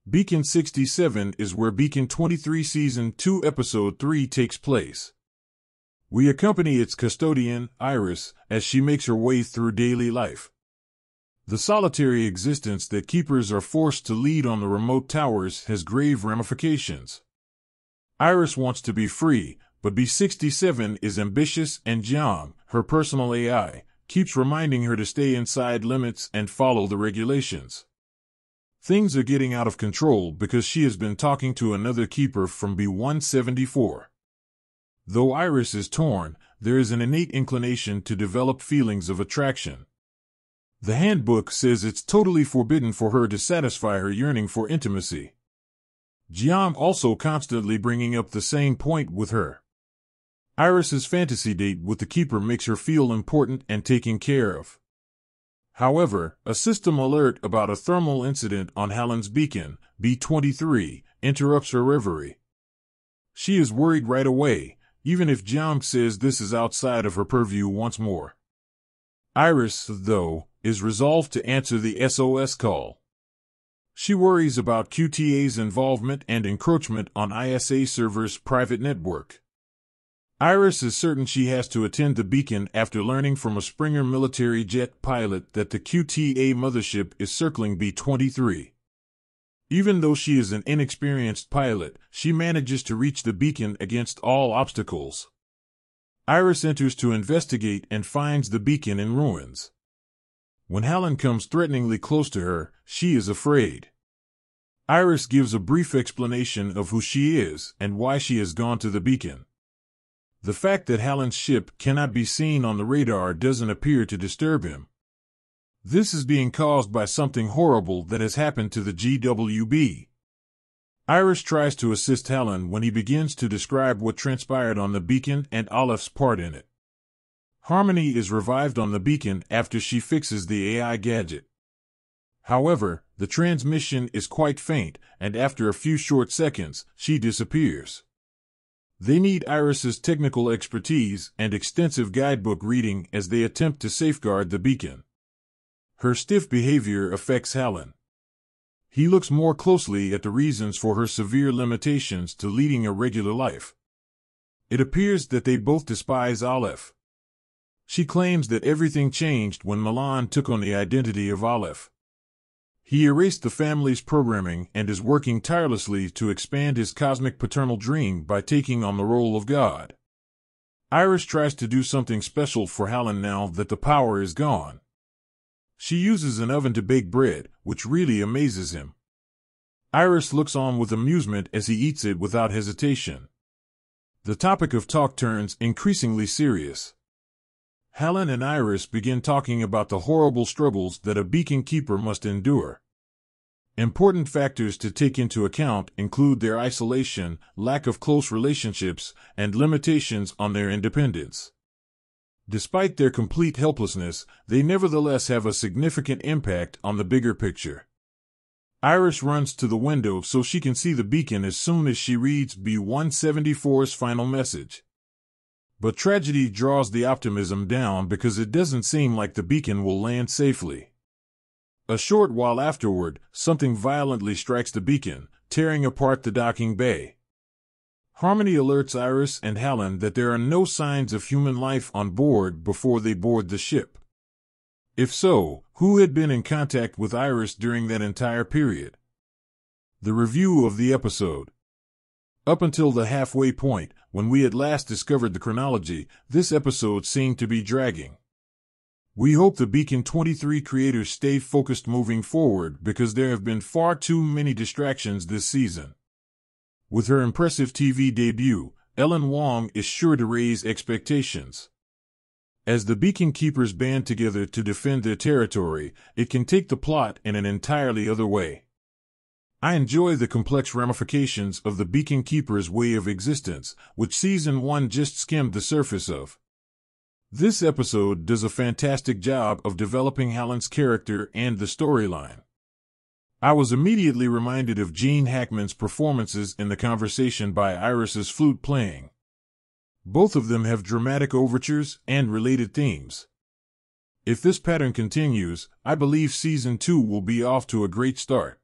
Beacon 67 is where Beacon 23 Season 2 Episode 3 takes place. We accompany its custodian, Iris, as she makes her way through daily life. The solitary existence that keepers are forced to lead on the remote towers has grave ramifications. Iris wants to be free, but B67 is ambitious, and Jiang, her personal AI, keeps reminding her to stay inside limits and follow the regulations. Things are getting out of control because she has been talking to another keeper from B174. Though Iris is torn, there is an innate inclination to develop feelings of attraction. The handbook says it's totally forbidden for her to satisfy her yearning for intimacy. Jiang also constantly bringing up the same point with her. Iris's fantasy date with the keeper makes her feel important and taken care of. However, a system alert about a thermal incident on Hallen's beacon, B23, interrupts her reverie. She is worried right away, even if Jiang says this is outside of her purview once more. Iris, though, is resolved to answer the SOS call. She worries about QTA's involvement and encroachment on ISA server's private network. Iris is certain she has to attend the beacon after learning from a Springer military jet pilot that the QTA mothership is circling B23. Even though she is an inexperienced pilot, she manages to reach the beacon against all obstacles. Iris enters to investigate and finds the beacon in ruins. When Hallen comes threateningly close to her, she is afraid. Iris gives a brief explanation of who she is and why she has gone to the beacon. The fact that Hallen's ship cannot be seen on the radar doesn't appear to disturb him. This is being caused by something horrible that has happened to the GWB. Iris tries to assist Hallen when he begins to describe what transpired on the beacon and Olaf's part in it. Harmony is revived on the beacon after she fixes the AI gadget. However, the transmission is quite faint, and after a few short seconds, she disappears. They need Iris's technical expertise and extensive guidebook reading as they attempt to safeguard the beacon. Her stiff behavior affects Hallen. He looks more closely at the reasons for her severe limitations to leading a regular life. It appears that they both despise Aleph. She claims that everything changed when Milan took on the identity of Aleph. He erased the family's programming and is working tirelessly to expand his cosmic paternal dream by taking on the role of God. Iris tries to do something special for Hallen now that the power is gone. She uses an oven to bake bread, which really amazes him. Iris looks on with amusement as he eats it without hesitation. The topic of talk turns increasingly serious. Hallen and Iris begin talking about the horrible struggles that a beacon keeper must endure. Important factors to take into account include their isolation, lack of close relationships, and limitations on their independence. Despite their complete helplessness, they nevertheless have a significant impact on the bigger picture. Iris runs to the window so she can see the beacon as soon as she reads B174's final message. But tragedy draws the optimism down because it doesn't seem like the beacon will land safely. A short while afterward, something violently strikes the beacon, tearing apart the docking bay. Harmony alerts Iris and Hallen that there are no signs of human life on board before they board the ship. If so, who had been in contact with Iris during that entire period? The review of the episode. Up until the halfway point, when we at last discovered the chronology, this episode seemed to be dragging. We hope the Beacon 23 creators stay focused moving forward because there have been far too many distractions this season. With her impressive TV debut, Ellen Wong is sure to raise expectations. As the Beacon Keepers band together to defend their territory, it can take the plot in an entirely other way. I enjoy the complex ramifications of the Beacon Keeper's way of existence, which Season 1 just skimmed the surface of. This episode does a fantastic job of developing Hallen's character and the storyline. I was immediately reminded of Gene Hackman's performances in The Conversation by Iris's flute playing. Both of them have dramatic overtures and related themes. If this pattern continues, I believe Season 2 will be off to a great start.